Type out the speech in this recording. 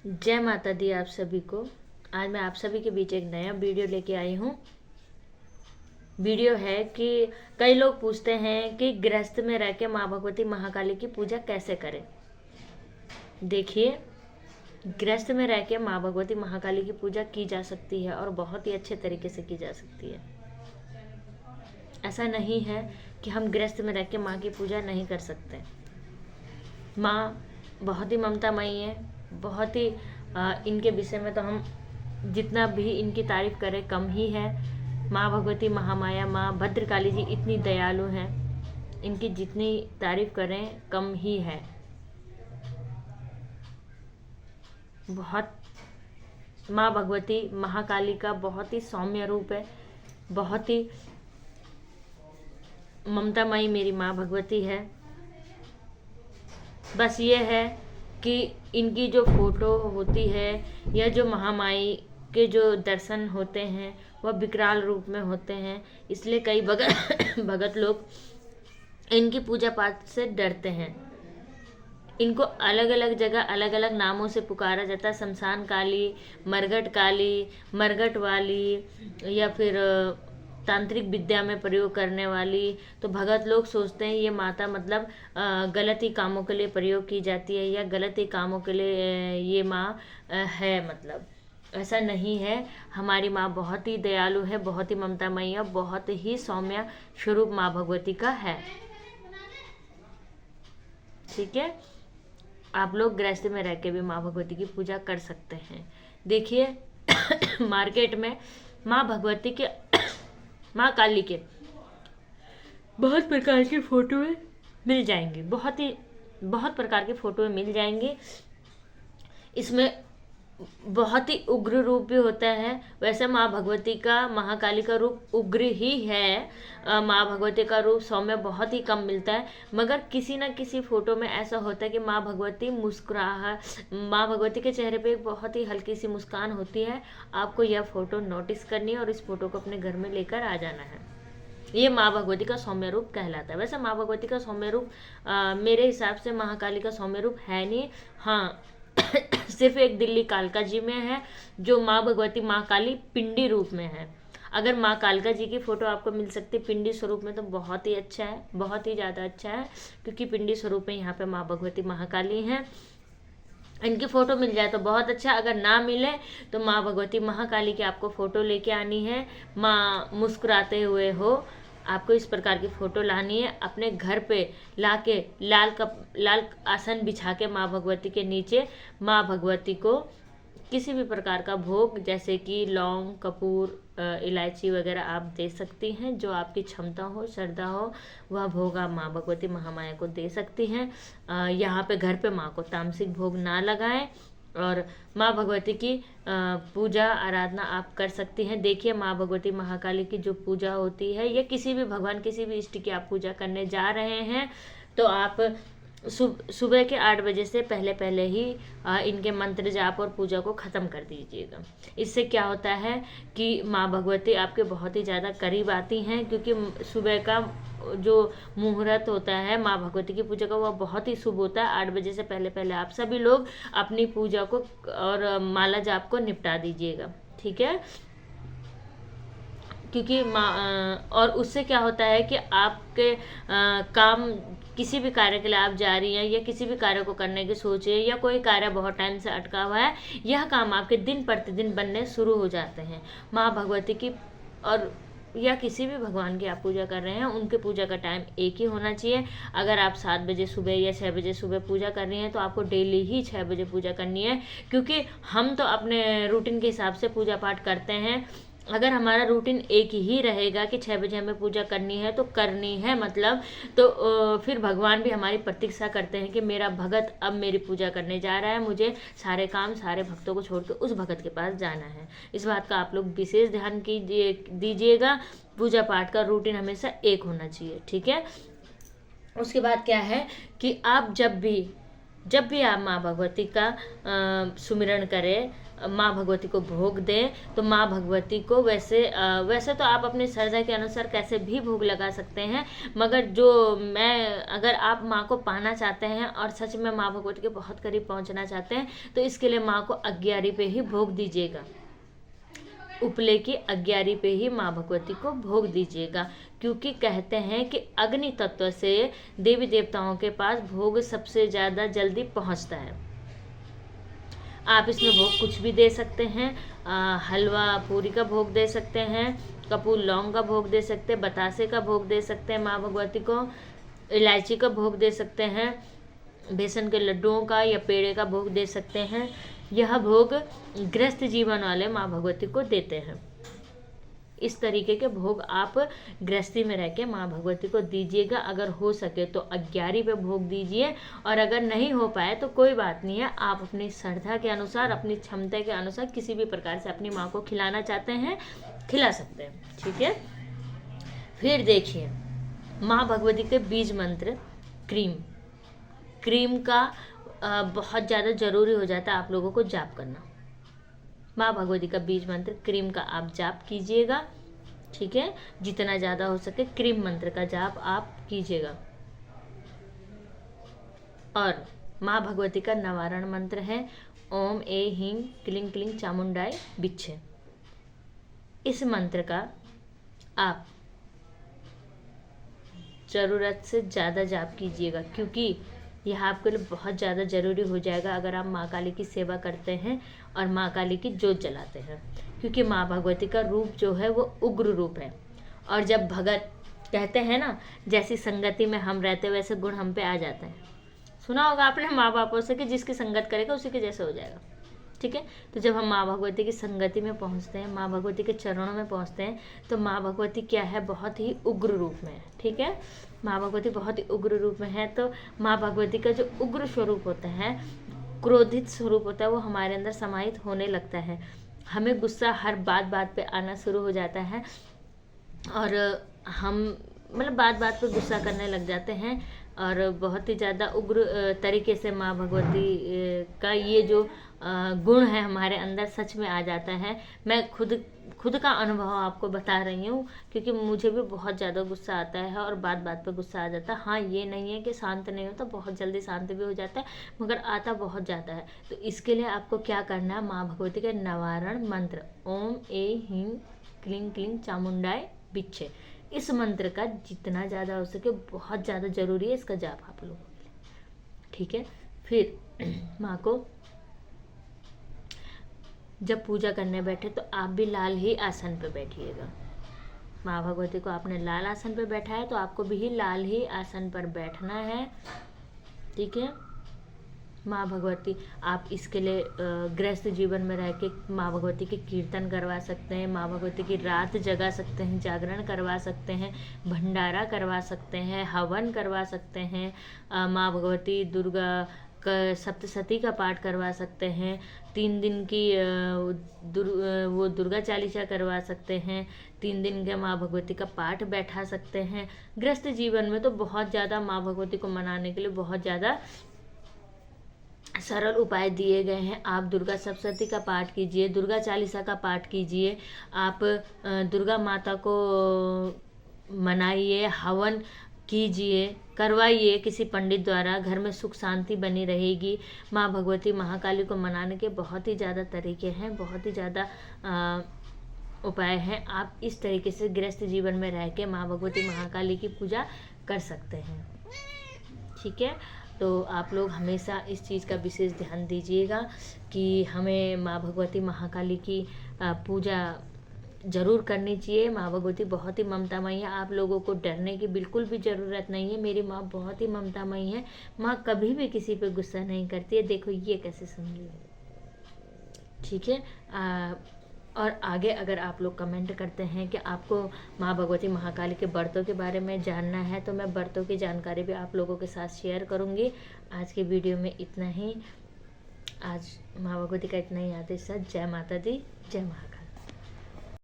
जय माता दी आप सभी को। आज मैं आप सभी के बीच एक नया वीडियो लेके आई हूँ। वीडियो है कि कई लोग पूछते हैं कि गृहस्थ में रह के माँ भगवती महाकाली की पूजा कैसे करें। देखिए, गृहस्थ में रह के माँ भगवती महाकाली की पूजा की जा सकती है और बहुत ही अच्छे तरीके से की जा सकती है। ऐसा नहीं है कि हम गृहस्थ में रह के माँ की पूजा नहीं कर सकते। माँ बहुत ही ममतामयी है, बहुत ही इनके विषय में तो हम जितना भी इनकी तारीफ करें कम ही है। माँ भगवती महामाया, माँ भद्रकाली जी इतनी दयालु हैं, इनकी जितनी तारीफ करें कम ही है। बहुत माँ भगवती महाकाली का बहुत ही सौम्य रूप है, बहुत ही ममतामयी मेरी माँ भगवती है। बस ये है कि इनकी जो फोटो होती है या जो महामाई के जो दर्शन होते हैं वह विकराल रूप में होते हैं, इसलिए कई भगत लोग इनकी पूजा पाठ से डरते हैं। इनको अलग अलग जगह अलग अलग नामों से पुकारा जाता है। शमशान काली, मरघट वाली, या फिर तांत्रिक विद्या में प्रयोग करने वाली। तो भगत लोग सोचते हैं ये माता मतलब गलत ही कामों के लिए प्रयोग की जाती है या गलत ही कामों के लिए ये माँ है। मतलब ऐसा नहीं है। हमारी माँ बहुत ही दयालु है, बहुत ही ममतामयी है, बहुत ही सौम्य स्वरूप माँ भगवती का है। ठीक है, आप लोग गृहस्थ में रह के भी माँ भगवती की पूजा कर सकते हैं। देखिए मार्केट में माँ भगवती के माँ काली के बहुत प्रकार की फोटोएं मिल जाएंगी, बहुत प्रकार की फोटोएं मिल जाएंगी। इसमें बहुत ही उग्र रूप भी होता है। वैसे माँ भगवती का, महाकाली का रूप उग्र ही है। माँ भगवती का रूप सौम्य बहुत ही कम मिलता है, मगर किसी न किसी फोटो में ऐसा होता है कि माँ भगवती के चेहरे पे एक बहुत ही हल्की सी मुस्कान होती है। आपको यह फोटो नोटिस करनी है और इस फोटो को अपने घर में लेकर आ जाना है। ये माँ भगवती का सौम्य रूप कहलाता है। वैसे माँ भगवती का सौम्य रूप मेरे हिसाब से महाकाली का सौम्य रूप है नहीं। हाँ सिर्फ एक दिल्ली कालका जी में है जो माँ भगवती महाकाली पिंडी रूप में है। अगर माँ कालका जी की फोटो आपको मिल सकती है पिंडी स्वरूप में तो बहुत ही अच्छा है, बहुत ही ज़्यादा अच्छा है, क्योंकि पिंडी स्वरूप में यहाँ पे माँ भगवती महाकाली हैं। इनकी फ़ोटो मिल जाए तो बहुत अच्छा। अगर ना मिले तो माँ भगवती महाकाली की आपको फ़ोटो लेके आनी है। माँ मुस्कुराते हुए हो, आपको इस प्रकार की फ़ोटो लानी है। अपने घर पे लाके लाल आसन बिछा के माँ भगवती के नीचे माँ भगवती को किसी भी प्रकार का भोग, जैसे कि लौंग, कपूर, इलायची वगैरह आप दे सकती हैं। जो आपकी क्षमता हो, श्रद्धा हो, वह भोग आप माँ भगवती महामाया को दे सकती हैं। यहाँ पे घर पे माँ को तामसिक भोग ना लगाएं और माँ भगवती की पूजा आराधना आप कर सकती हैं। देखिए, माँ भगवती महाकाली की जो पूजा होती है या किसी भी भगवान, किसी भी इष्ट की आप पूजा करने जा रहे हैं तो आप सुबह के 8 बजे से पहले ही इनके मंत्र जाप और पूजा को ख़त्म कर दीजिएगा। इससे क्या होता है कि माँ भगवती आपके बहुत ही ज़्यादा करीब आती हैं, क्योंकि सुबह का जो मुहूर्त होता है माँ भगवती की पूजा का वह बहुत ही शुभ होता है। 8 बजे से पहले आप सभी लोग अपनी पूजा को और माला जाप को निपटा दीजिएगा। ठीक है, क्योंकि और उससे क्या होता है कि आपके काम, किसी भी कार्य के लिए आप जा रही हैं या किसी भी कार्य को करने की सोच रही है या कोई कार्य बहुत टाइम से अटका हुआ है, यह काम आपके दिन प्रतिदिन बनने शुरू हो जाते हैं। माँ भगवती की और या किसी भी भगवान की आप पूजा कर रहे हैं, उनके पूजा का टाइम एक ही होना चाहिए। अगर आप 7 बजे सुबह या 6 बजे सुबह पूजा कर रही हैं तो आपको डेली ही 6 बजे पूजा करनी है, क्योंकि हम तो अपने रूटीन के हिसाब से पूजा पाठ करते हैं। अगर हमारा रूटीन एक ही रहेगा कि 6 बजे हमें पूजा करनी है तो करनी है, मतलब तो फिर भगवान भी हमारी प्रतीक्षा करते हैं कि मेरा भगत अब मेरी पूजा करने जा रहा है, मुझे सारे काम, सारे भक्तों को छोड़ के उस भगत के पास जाना है। इस बात का आप लोग विशेष ध्यान दीजिएगा। पूजा पाठ का रूटीन हमेशा एक होना चाहिए। ठीक है, उसके बाद क्या है कि आप जब भी आप माँ भगवती का सुमिरन करें, माँ भगवती को भोग दें तो माँ भगवती को वैसे तो आप अपनी श्रद्धा के अनुसार कैसे भी भोग लगा सकते हैं, मगर अगर आप माँ को पाना चाहते हैं और सच में माँ भगवती के बहुत करीब पहुंचना चाहते हैं तो इसके लिए माँ को अग्यारी पे ही भोग दीजिएगा। उपले की अग्यारी पे ही माँ भगवती को भोग दीजिएगा, क्योंकि कहते हैं कि अग्नि तत्व से देवी देवताओं के पास भोग सबसे ज़्यादा जल्दी पहुंचता है। आप इसमें भोग कुछ भी दे सकते हैं, हलवा पूरी का भोग दे सकते हैं, कपूर लौंग का भोग दे सकते हैं, बतासे का भोग दे सकते हैं माँ भगवती को, इलायची का भोग दे सकते हैं, बेसन के लड्डुओं का या पेड़े का भोग दे सकते हैं। यह भोग गृहस्थ जीवन वाले माँ भगवती को देते हैं। इस तरीके के भोग आप गृहस्थी में रह के माँ भगवती को दीजिएगा। अगर हो सके तो अग्यारी पे भोग दीजिए, और अगर नहीं हो पाए तो कोई बात नहीं है, आप अपनी श्रद्धा के अनुसार, अपनी क्षमता के अनुसार किसी भी प्रकार से अपनी माँ को खिलाना चाहते हैं खिला सकते हैं। ठीक है। फिर देखिए माँ भगवती के बीज मंत्र क्रीम का बहुत ज़्यादा जरूरी हो जाता है आप लोगों को जाप करना। माँ भगवती का बीज मंत्र क्रीम का आप जाप कीजिएगा। ठीक है, जितना ज़्यादा हो सके क्रीम मंत्र का जाप आप कीजिएगा। और माँ भगवती का निवारण मंत्र है ओम ए ह्रीं क्लीं क्लीं चामुंडाय बिच्छे। इस मंत्र का आप ज़रूरत से ज़्यादा जाप कीजिएगा, क्योंकि यह आपके लिए बहुत ज़्यादा ज़रूरी हो जाएगा अगर आप माँ काली की सेवा करते हैं और माँ काली की जोत जलाते हैं। क्योंकि माँ भगवती का रूप जो है वो उग्र रूप है, और जब भगत कहते हैं ना, जैसी संगति में हम रहते वैसे गुण हम पे आ जाते हैं। सुना होगा आपने माँ बापों से कि जिसकी संगत करेगा उसी के जैसे हो जाएगा। ठीक है, तो जब हम माँ भगवती की संगति में पहुँचते हैं, माँ भगवती के चरणों में पहुँचते हैं, तो माँ भगवती क्या है, बहुत ही उग्र रूप में है। ठीक है, माँ भगवती बहुत ही उग्र रूप में है। तो माँ भगवती का जो उग्र स्वरूप होता है, क्रोधित स्वरूप होता है, वो हमारे अंदर समाहित होने लगता है। हमें गुस्सा हर बात पे आना शुरू हो जाता है, और हम बात पे गुस्सा करने लग जाते हैं, और बहुत ही ज़्यादा उग्र तरीके से माँ भगवती का ये जो गुण है हमारे अंदर सच में आ जाता है। मैं खुद का अनुभव आपको बता रही हूँ, क्योंकि मुझे भी बहुत ज़्यादा गुस्सा आता है और बात पे गुस्सा आ जाता है। हाँ, ये नहीं है कि शांत नहीं होता, बहुत जल्दी शांत भी हो जाता है, मगर आता बहुत ज़्यादा है। तो इसके लिए आपको क्या करना है, माँ भगवती के निवारण मंत्र ओम ए ह्रीं क्लीं क्लीं चामुंडाय बिच्छे, इस मंत्र का जितना ज़्यादा हो सके बहुत ज़्यादा ज़रूरी है इसका जाप आप लोगों के लिए। ठीक है। फिर माँ को जब पूजा करने बैठे तो आप भी लाल ही आसन पे बैठिएगा। माँ भगवती को आपने लाल आसन पे बैठा है तो आपको भी लाल ही आसन पर बैठना है। ठीक है। माँ भगवती, आप इसके लिए गृहस्थ जीवन में रह के माँ भगवती के कीर्तन करवा सकते हैं, माँ भगवती की रात जगा सकते हैं, जागरण करवा सकते हैं, भंडारा करवा सकते हैं, हवन करवा सकते हैं, माँ भगवती दुर्गा का सप्तशती का पाठ करवा सकते हैं, 3 दिन की वो दुर्गा चालीसा करवा सकते हैं, 3 दिन के माँ भगवती का पाठ बैठा सकते हैं। गृहस्थ जीवन में तो बहुत ज़्यादा माँ भगवती को मनाने के लिए बहुत ज़्यादा सरल उपाय दिए गए हैं। आप दुर्गा सप्तशती का पाठ कीजिए, दुर्गा चालीसा का पाठ कीजिए, आप दुर्गा माता को मनाइए, हवन कीजिए, करवाइए किसी पंडित द्वारा, घर में सुख शांति बनी रहेगी। माँ भगवती महाकाली को मनाने के बहुत ही ज़्यादा तरीके हैं, बहुत ही ज़्यादा उपाय हैं। आप इस तरीके से गृहस्थ जीवन में रह के माँ भगवती महाकाली की पूजा कर सकते हैं। ठीक है, तो आप लोग हमेशा इस चीज़ का विशेष ध्यान दीजिएगा कि हमें माँ भगवती महाकाली की पूजा ज़रूर करनी चाहिए। माँ भगवती बहुत ही ममतामयी है, आप लोगों को डरने की बिल्कुल भी ज़रूरत नहीं है। मेरी माँ बहुत ही ममतामयी है, माँ कभी भी किसी पे गुस्सा नहीं करती है। देखो ये कैसे समझी। ठीक है। और आगे अगर आप लोग कमेंट करते हैं कि आपको माँ भगवती महाकाली के व्रतों के बारे में जानना है, तो मैं व्रतों की जानकारी भी आप लोगों के साथ शेयर करूँगी। आज के वीडियो में इतना ही। आज माँ भगवती का इतना ही आदेश है। जय माता दी, जय महाकाली।